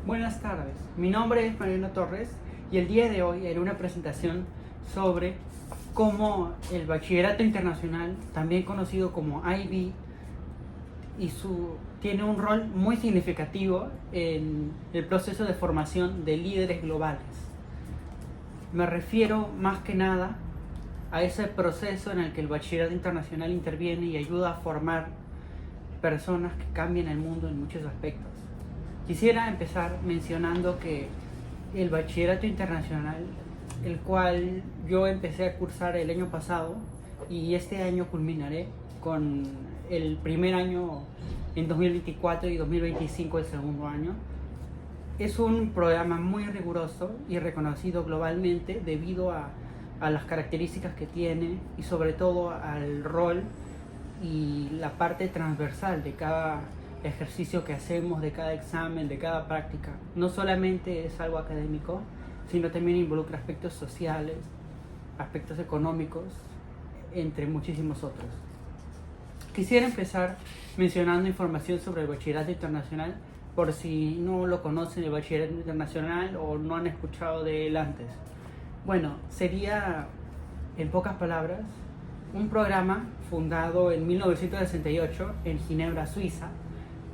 Buenas tardes, mi nombre es Mariano Torres y el día de hoy haré una presentación sobre cómo el Bachillerato Internacional, también conocido como IB, tiene un rol muy significativo en el proceso de formación de líderes globales. Me refiero más que nada a ese proceso en el que el Bachillerato Internacional interviene y ayuda a formar personas que cambien el mundo en muchos aspectos. Quisiera empezar mencionando que el Bachillerato Internacional, el cual yo empecé a cursar el año pasado y este año culminaré con el primer año en 2024 y 2025 el segundo año, es un programa muy riguroso y reconocido globalmente debido a las características que tiene y sobre todo al rol y la parte transversal de cada ejercicio que hacemos, de cada examen, de cada práctica. No solamente es algo académico, sino también involucra aspectos sociales, aspectos económicos, entre muchísimos otros. Quisiera empezar mencionando información sobre el Bachillerato Internacional, por si no lo conocen el Bachillerato Internacional o no han escuchado de él antes. Bueno, sería, en pocas palabras, un programa fundado en 1968 en Ginebra, Suiza,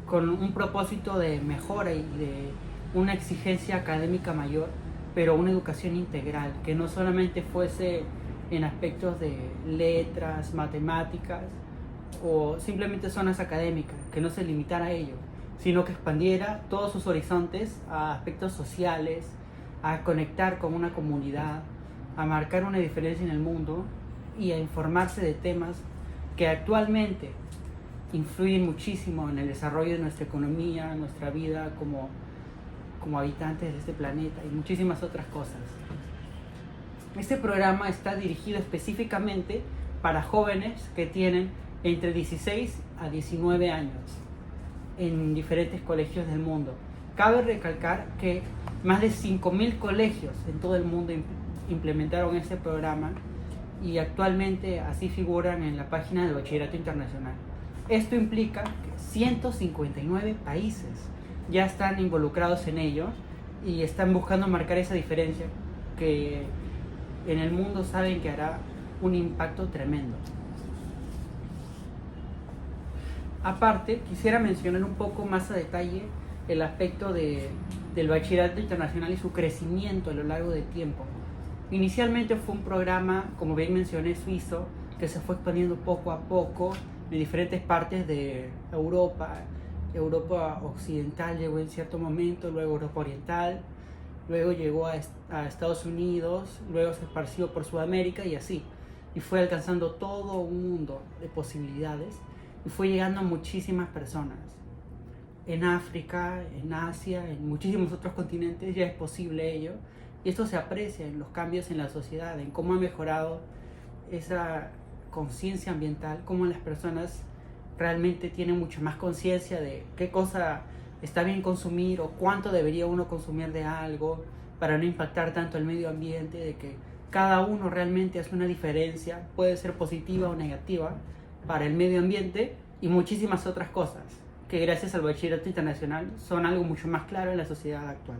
con un propósito de mejora y de una exigencia académica mayor, pero una educación integral, que no solamente fuese en aspectos de letras, matemáticas o simplemente zonas académicas, que no se limitara a ello, sino que expandiera todos sus horizontes a aspectos sociales, a conectar con una comunidad, a marcar una diferencia en el mundo y a informarse de temas que actualmente influyen muchísimo en el desarrollo de nuestra economía, nuestra vida como habitantes de este planeta y muchísimas otras cosas. Este programa está dirigido específicamente para jóvenes que tienen entre 16 a 19 años en diferentes colegios del mundo. Cabe recalcar que más de 5.000 colegios en todo el mundo implementaron este programa y actualmente así figuran en la página del Bachillerato Internacional. Esto implica que 159 países ya están involucrados en ello y están buscando marcar esa diferencia que en el mundo saben que hará un impacto tremendo. Aparte, quisiera mencionar un poco más a detalle el aspecto del Bachillerato Internacional y su crecimiento a lo largo del tiempo. Inicialmente fue un programa, como bien mencioné, suizo, que se fue expandiendo poco a poco de diferentes partes de Europa. Europa occidental llegó en cierto momento, luego Europa oriental, luego llegó a Estados Unidos, luego se esparció por Sudamérica y así. Y fue alcanzando todo un mundo de posibilidades y fue llegando a muchísimas personas. En África, en Asia, en muchísimos otros continentes ya es posible ello. Y esto se aprecia en los cambios en la sociedad, en cómo ha mejorado esa conciencia ambiental, cómo las personas realmente tienen mucho más conciencia de qué cosa está bien consumir o cuánto debería uno consumir de algo para no impactar tanto el medio ambiente, de que cada uno realmente hace una diferencia, puede ser positiva o negativa para el medio ambiente y muchísimas otras cosas que gracias al Bachillerato Internacional son algo mucho más claro en la sociedad actual.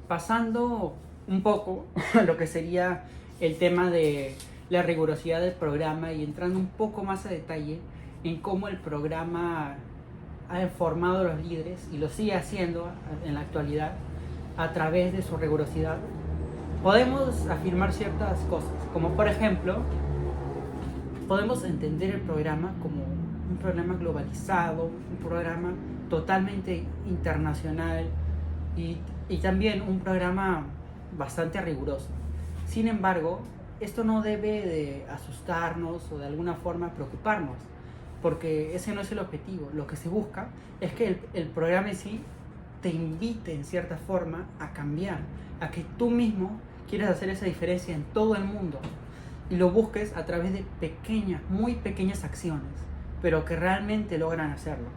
Pasando un poco a lo que sería el tema de la rigurosidad del programa y entrando un poco más a detalle en cómo el programa ha formado a los líderes y lo sigue haciendo en la actualidad a través de su rigurosidad, podemos afirmar ciertas cosas, como por ejemplo, podemos entender el programa como un programa globalizado, un programa totalmente internacional y también un programa bastante riguroso. Sin embargo, esto no debe de asustarnos o de alguna forma preocuparnos, porque ese no es el objetivo. Lo que se busca es que el programa en sí te invite en cierta forma a cambiar, a que tú mismo quieras hacer esa diferencia en todo el mundo y lo busques a través de pequeñas, muy pequeñas acciones, pero que realmente logran hacerlo.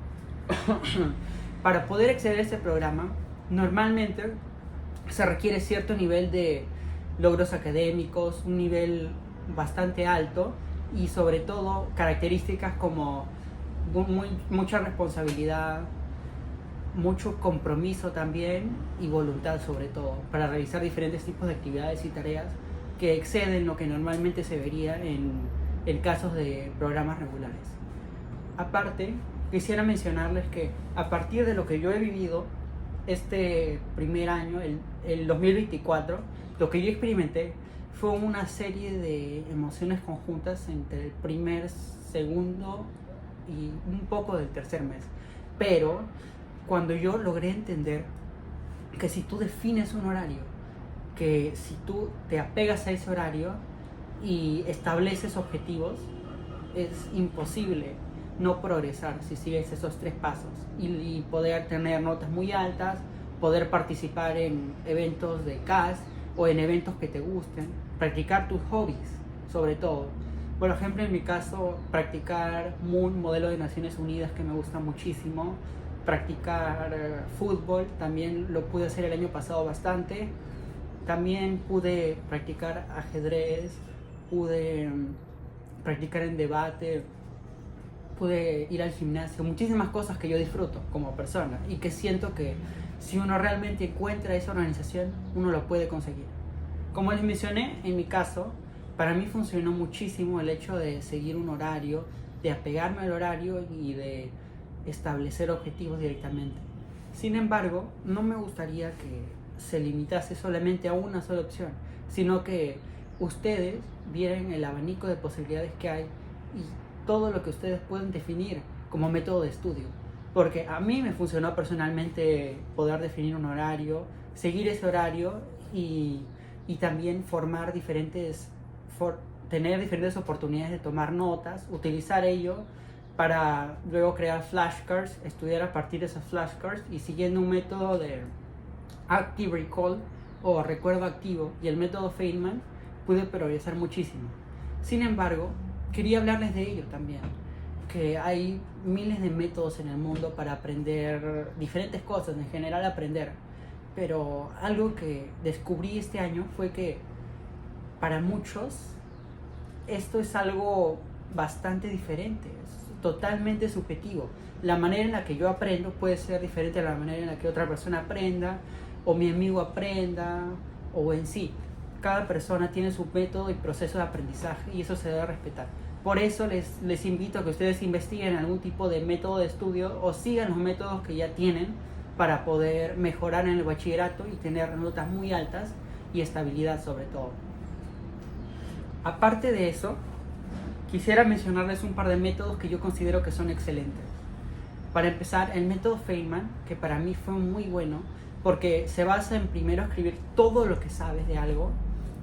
Para poder acceder a este programa, normalmente se requiere cierto nivel de logros académicos, un nivel bastante alto y sobre todo características como mucha responsabilidad, mucho compromiso también y voluntad sobre todo para realizar diferentes tipos de actividades y tareas que exceden lo que normalmente se vería en casos de programas regulares. Aparte, quisiera mencionarles que a partir de lo que yo he vivido este primer año, el 2024, lo que yo experimenté fue una serie de emociones conjuntas entre el primer, segundo y un poco del tercer mes. Pero cuando yo logré entender que si tú defines un horario, que si tú te apegas a ese horario y estableces objetivos, es imposible no progresar si sigues esos 3 pasos y poder tener notas muy altas, poder participar en eventos de CAS o en eventos que te gusten, practicar tus hobbies sobre todo. Por ejemplo, en mi caso, practicar Moon, modelo de Naciones Unidas, que me gusta muchísimo, practicar fútbol, también lo pude hacer el año pasado bastante. También pude practicar ajedrez, pude practicar en debate, pude ir al gimnasio, muchísimas cosas que yo disfruto como persona y que siento que si uno realmente encuentra esa organización, uno lo puede conseguir. Como les mencioné, en mi caso, para mí funcionó muchísimo el hecho de seguir un horario, de apegarme al horario y de establecer objetivos directamente. Sin embargo, no me gustaría que se limitase solamente a una sola opción, sino que ustedes vieran el abanico de posibilidades que hay y todo lo que ustedes pueden definir como método de estudio. Porque a mí me funcionó personalmente poder definir un horario, seguir ese horario y también tener diferentes oportunidades de tomar notas, utilizar ello para luego crear flashcards, estudiar a partir de esos flashcards y siguiendo un método de Active Recall o recuerdo activo y el método Feynman pude progresar muchísimo. Sin embargo, quería hablarles de ello también, que hay miles de métodos en el mundo para aprender diferentes cosas, en general aprender, pero algo que descubrí este año fue que para muchos esto es algo bastante diferente, es totalmente subjetivo. La manera en la que yo aprendo puede ser diferente a la manera en la que otra persona aprenda, o mi amigo aprenda, o en sí. Cada persona tiene su método y proceso de aprendizaje y eso se debe respetar. Por eso les invito a que ustedes investiguen algún tipo de método de estudio o sigan los métodos que ya tienen para poder mejorar en el bachillerato y tener notas muy altas y estabilidad sobre todo. Aparte de eso, quisiera mencionarles un par de métodos que yo considero que son excelentes. Para empezar, el método Feynman, que para mí fue muy bueno, porque se basa en primero escribir todo lo que sabes de algo,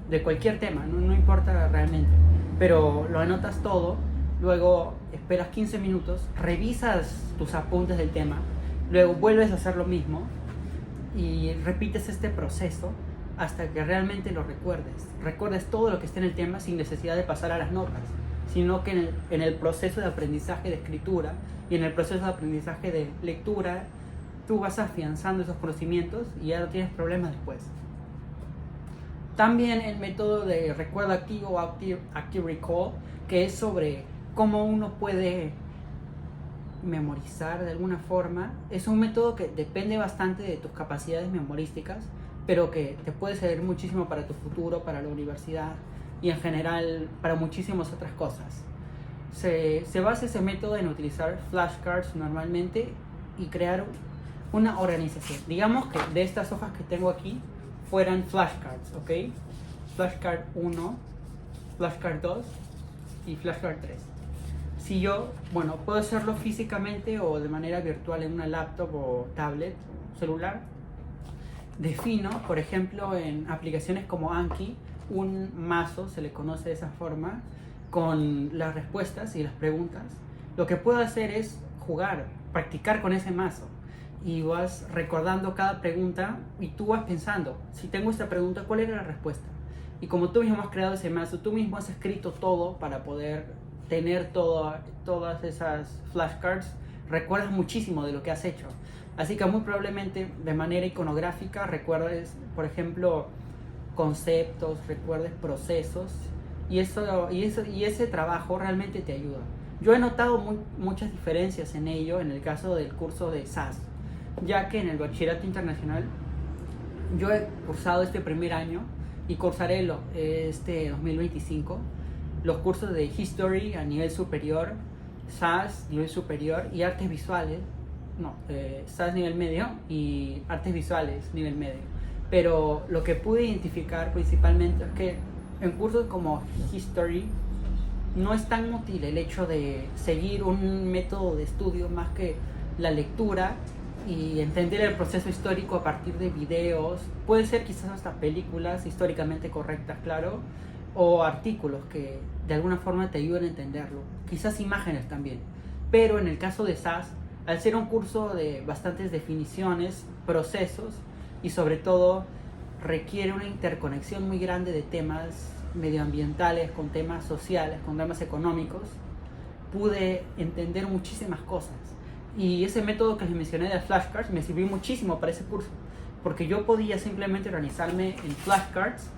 de cualquier tema, no importa realmente, pero lo anotas todo, luego esperas 15 minutos, revisas tus apuntes del tema, luego vuelves a hacer lo mismo y repites este proceso hasta que realmente lo recuerdes todo lo que esté en el tema sin necesidad de pasar a las notas, sino que en el proceso de aprendizaje de escritura y en el proceso de aprendizaje de lectura tú vas afianzando esos conocimientos y ya no tienes problemas después. También el método de recuerdo activo o active recall, que es sobre cómo uno puede memorizar de alguna forma. Es un método que depende bastante de tus capacidades memorísticas, pero que te puede servir muchísimo para tu futuro, para la universidad y en general para muchísimas otras cosas. Se basa ese método en utilizar flashcards normalmente y crear una organización. Digamos que de estas hojas que tengo aquí fueran flashcards, ¿ok? Flashcard 1, flashcard 2 y flashcard 3. Si yo, puedo hacerlo físicamente o de manera virtual en una laptop o tablet o celular, defino, por ejemplo, en aplicaciones como Anki, un mazo, se le conoce de esa forma, con las respuestas y las preguntas. Lo que puedo hacer es jugar, practicar con ese mazo y vas recordando cada pregunta y tú vas pensando, si tengo esta pregunta, ¿cuál era la respuesta? Y como tú mismo has creado ese mazo, tú mismo has escrito todo para poder tener todas esas flashcards, recuerdas muchísimo de lo que has hecho. Así que muy probablemente de manera iconográfica recuerdes, por ejemplo, conceptos, recuerdes procesos y ese trabajo realmente te ayuda. Yo he notado muchas diferencias en ello en el caso del curso de SAS. ya que en el bachillerato internacional yo he cursado este primer año y cursaré este 2025 los cursos de History a nivel superior, SAS nivel superior y Artes Visuales, SAS nivel medio y Artes Visuales nivel medio. Pero lo que pude identificar principalmente es que en cursos como History no es tan útil el hecho de seguir un método de estudio más que la lectura y entender el proceso histórico a partir de videos, puede ser quizás hasta películas históricamente correctas, claro, o artículos que de alguna forma te ayuden a entenderlo, quizás imágenes también. Pero en el caso de SAS, al ser un curso de bastantes definiciones, procesos y sobre todo requiere una interconexión muy grande de temas medioambientales con temas sociales, con temas económicos, pude entender muchísimas cosas. Y ese método que les mencioné de flashcards me sirvió muchísimo para ese curso, porque yo podía simplemente organizarme en flashcards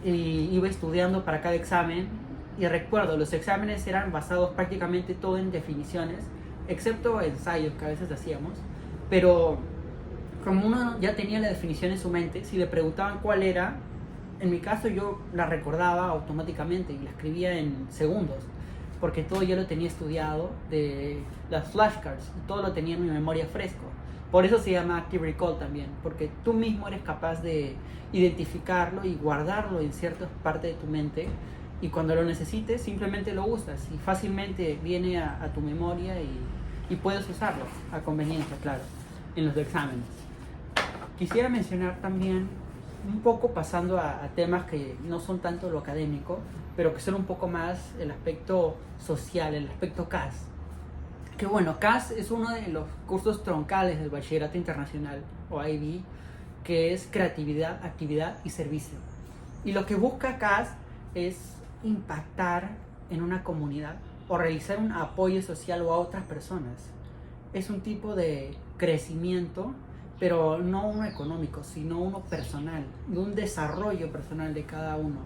y iba estudiando para cada examen. Y recuerdo, los exámenes eran basados prácticamente todo en definiciones, excepto ensayos que a veces hacíamos, pero como uno ya tenía la definición en su mente, si le preguntaban cuál era, en mi caso yo la recordaba automáticamente y la escribía en segundos, porque todo ya lo tenía estudiado de las flashcards, todo lo tenía en mi memoria fresco. Por eso se llama Active Recall también, porque tú mismo eres capaz de identificarlo y guardarlo en ciertas partes de tu mente, y cuando lo necesites simplemente lo usas y fácilmente viene a tu memoria y puedes usarlo a conveniencia, claro, en los exámenes. Quisiera mencionar también, un poco pasando a temas que no son tanto lo académico, pero que son un poco más el aspecto social, el aspecto CAS. Que bueno, CAS es uno de los cursos troncales del Bachillerato Internacional, o IB, que es creatividad, actividad y servicio. Y lo que busca CAS es impactar en una comunidad o realizar un apoyo social a otras personas. Es un tipo de crecimiento, pero no uno económico, sino uno personal, de un desarrollo personal de cada uno.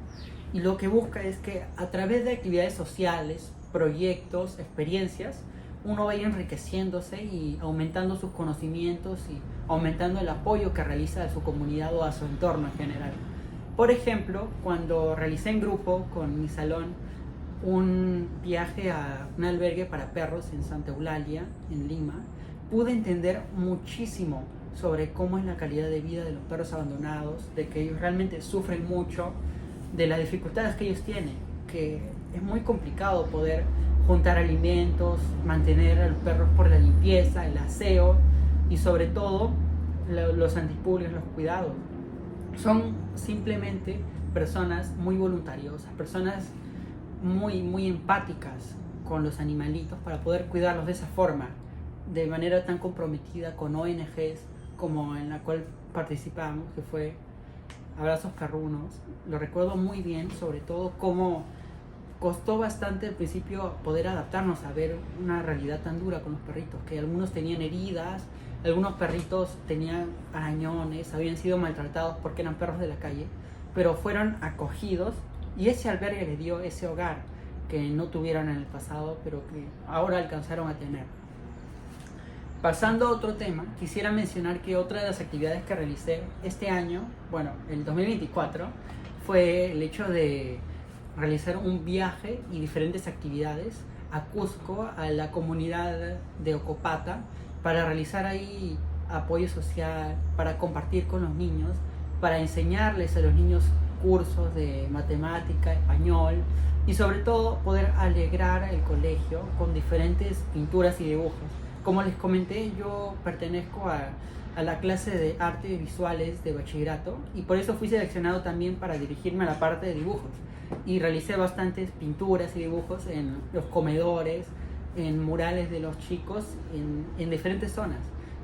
Y lo que busca es que a través de actividades sociales, proyectos, experiencias, uno vaya enriqueciéndose y aumentando sus conocimientos y aumentando el apoyo que realiza a su comunidad o a su entorno en general. Por ejemplo, cuando realicé en grupo con mi salón un viaje a un albergue para perros en Santa Eulalia, en Lima, pude entender muchísimo sobre cómo es la calidad de vida de los perros abandonados, de que ellos realmente sufren mucho, de las dificultades que ellos tienen, que es muy complicado poder juntar alimentos, mantener a los perros por la limpieza, el aseo y sobre todo los antipulgas, los cuidados. Son simplemente personas muy voluntariosas, personas muy empáticas con los animalitos para poder cuidarlos de esa forma, de manera tan comprometida con ONGs como en la cual participamos, que fue Abrazos Perrunos. Lo recuerdo muy bien, sobre todo cómo costó bastante al principio poder adaptarnos a ver una realidad tan dura con los perritos, que algunos tenían heridas, algunos perritos tenían arañones, habían sido maltratados porque eran perros de la calle, pero fueron acogidos y ese albergue les dio ese hogar que no tuvieron en el pasado, pero que ahora alcanzaron a tener. Pasando a otro tema, quisiera mencionar que otra de las actividades que realicé este año, bueno, el 2024, fue el hecho de realizar un viaje y diferentes actividades a Cusco, a la comunidad de Ocopata, para realizar ahí apoyo social, para compartir con los niños, para enseñarles a los niños cursos de matemática, español y sobre todo poder alegrar el colegio con diferentes pinturas y dibujos. Como les comenté, yo pertenezco a la clase de artes visuales de bachillerato y por eso fui seleccionado también para dirigirme a la parte de dibujos y realicé bastantes pinturas y dibujos en los comedores, en murales de los chicos, en diferentes zonas,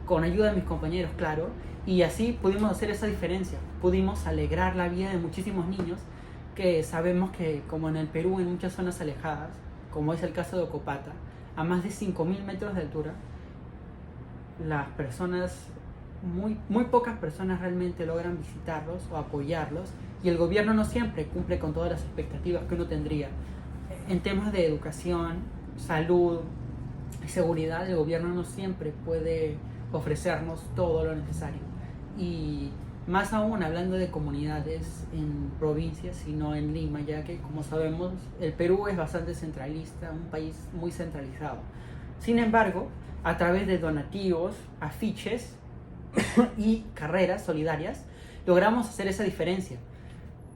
con ayuda de mis compañeros, claro, y así pudimos hacer esa diferencia, pudimos alegrar la vida de muchísimos niños que sabemos que, como en el Perú, en muchas zonas alejadas, como es el caso de Ocopata, a más de 5.000 metros de altura, las personas, muy pocas personas realmente logran visitarlos o apoyarlos, y el gobierno no siempre cumple con todas las expectativas que uno tendría. En temas de educación, salud y seguridad, el gobierno no siempre puede ofrecernos todo lo necesario. Y más aún hablando de comunidades en provincias, sino en Lima, ya que como sabemos el Perú es bastante centralista, un país muy centralizado. Sin embargo, a través de donativos, afiches y carreras solidarias, logramos hacer esa diferencia.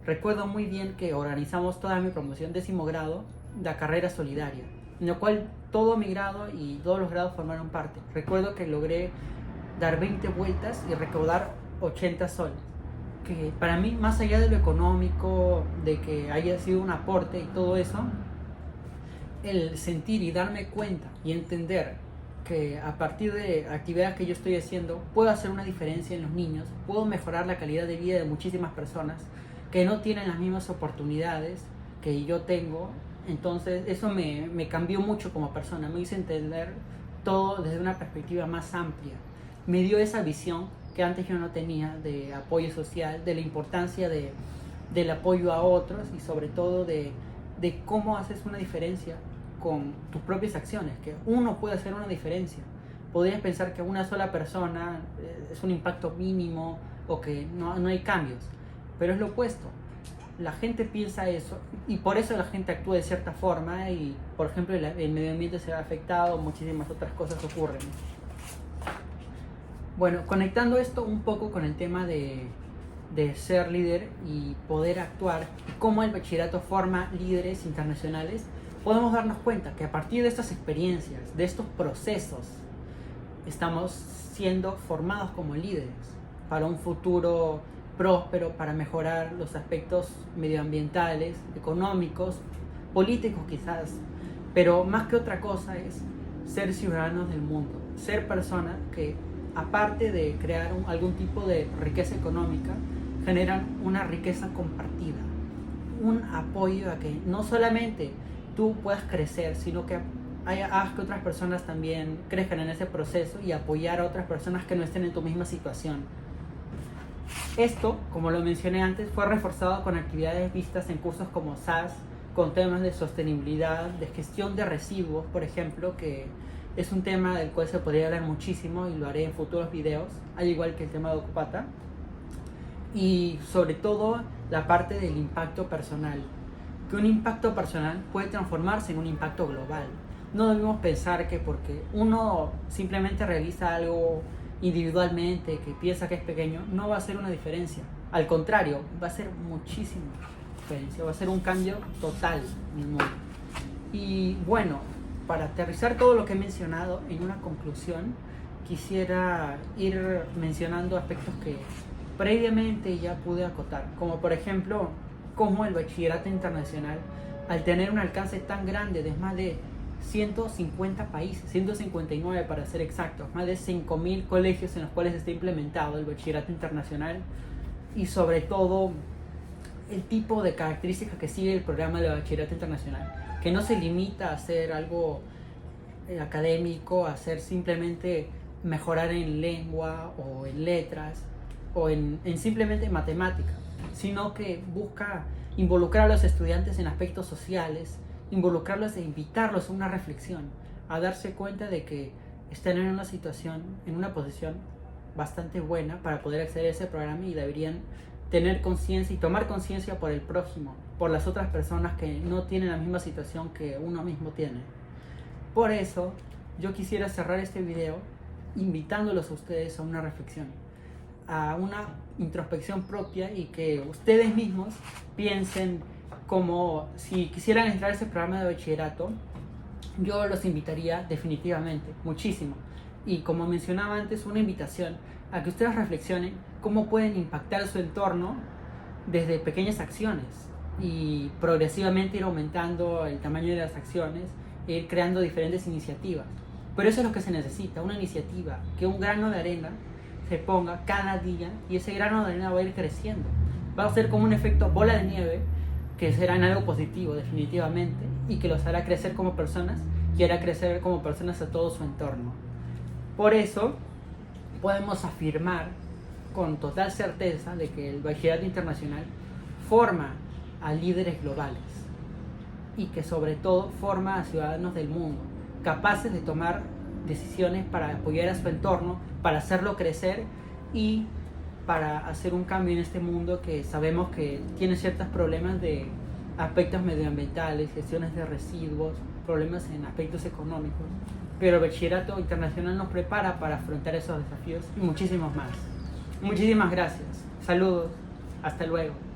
Recuerdo muy bien que organizamos toda mi promoción 10º grado, la carrera solidaria, en la cual todo mi grado y todos los grados formaron parte. Recuerdo que logré dar 20 vueltas y recaudar 80 soles, que para mí, más allá de lo económico, de que haya sido un aporte y todo eso, el sentir y darme cuenta y entender que a partir de actividades que yo estoy haciendo puedo hacer una diferencia en los niños, puedo mejorar la calidad de vida de muchísimas personas que no tienen las mismas oportunidades que yo tengo. Entonces eso me cambió mucho como persona, me hizo entender todo desde una perspectiva más amplia, me dio esa visión que antes yo no tenía de apoyo social, de la importancia del apoyo a otros y sobre todo de cómo haces una diferencia con tus propias acciones, que uno puede hacer una diferencia. Podrías pensar que una sola persona es un impacto mínimo o que no hay cambios, pero es lo opuesto. La gente piensa eso y por eso la gente actúa de cierta forma y, por ejemplo, el medio ambiente se ve afectado, muchísimas otras cosas ocurren. Bueno, conectando esto un poco con el tema de ser líder y poder actuar, y cómo el bachillerato forma líderes internacionales, podemos darnos cuenta que a partir de estas experiencias, de estos procesos, estamos siendo formados como líderes para un futuro próspero, para mejorar los aspectos medioambientales, económicos, políticos quizás, pero más que otra cosa es ser ciudadanos del mundo, ser personas que aparte de crear algún tipo de riqueza económica, generan una riqueza compartida, un apoyo a que no solamente tú puedas crecer, sino que hagas que otras personas también crezcan en ese proceso y apoyar a otras personas que no estén en tu misma situación. Esto, como lo mencioné antes, fue reforzado con actividades vistas en cursos como SAS, con temas de sostenibilidad, de gestión de residuos, por ejemplo, que es un tema del cual se podría hablar muchísimo y lo haré en futuros videos, al igual que el tema de Ocupata. Y sobre todo la parte del impacto personal, que un impacto personal puede transformarse en un impacto global. No debemos pensar que porque uno simplemente realiza algo individualmente, que piensa que es pequeño, no va a hacer una diferencia. Al contrario, va a ser muchísima diferencia, va a ser un cambio total en el mundo. Y bueno, para aterrizar todo lo que he mencionado en una conclusión, quisiera ir mencionando aspectos que previamente ya pude acotar, como por ejemplo, cómo el bachillerato internacional, al tener un alcance tan grande de más de 150 países, 159 para ser exactos, más de 5.000 colegios en los cuales está implementado el bachillerato internacional, y sobre todo el tipo de características que sigue el programa de bachillerato internacional, que no se limita a hacer algo académico, a hacer simplemente mejorar en lengua o en letras o en simplemente matemática, sino que busca involucrar a los estudiantes en aspectos sociales, involucrarlos e invitarlos a una reflexión, a darse cuenta de que están en una situación, en una posición bastante buena para poder acceder a ese programa y deberían tener conciencia y tomar conciencia por el prójimo, por las otras personas que no tienen la misma situación que uno mismo tiene. Por eso, yo quisiera cerrar este video invitándolos a ustedes a una reflexión, a una introspección propia y que ustedes mismos piensen como si quisieran entrar a ese programa de bachillerato. Yo los invitaría definitivamente, muchísimo. Y como mencionaba antes, una invitación a que ustedes reflexionen cómo pueden impactar su entorno desde pequeñas acciones y progresivamente ir aumentando el tamaño de las acciones e ir creando diferentes iniciativas. Pero eso es lo que se necesita, una iniciativa, que un grano de arena se ponga cada día y ese grano de arena va a ir creciendo. Va a ser como un efecto bola de nieve que será en algo positivo definitivamente y que los hará crecer como personas y hará crecer como personas a todo su entorno. Por eso podemos afirmar con total certeza de que el bachillerato internacional forma a líderes globales y que sobre todo forma a ciudadanos del mundo capaces de tomar decisiones para apoyar a su entorno, para hacerlo crecer y para hacer un cambio en este mundo que sabemos que tiene ciertos problemas de aspectos medioambientales, gestiones de residuos, problemas en aspectos económicos. Pero el bachillerato internacional nos prepara para afrontar esos desafíos y muchísimos más. Muchísimas gracias. Saludos. Hasta luego.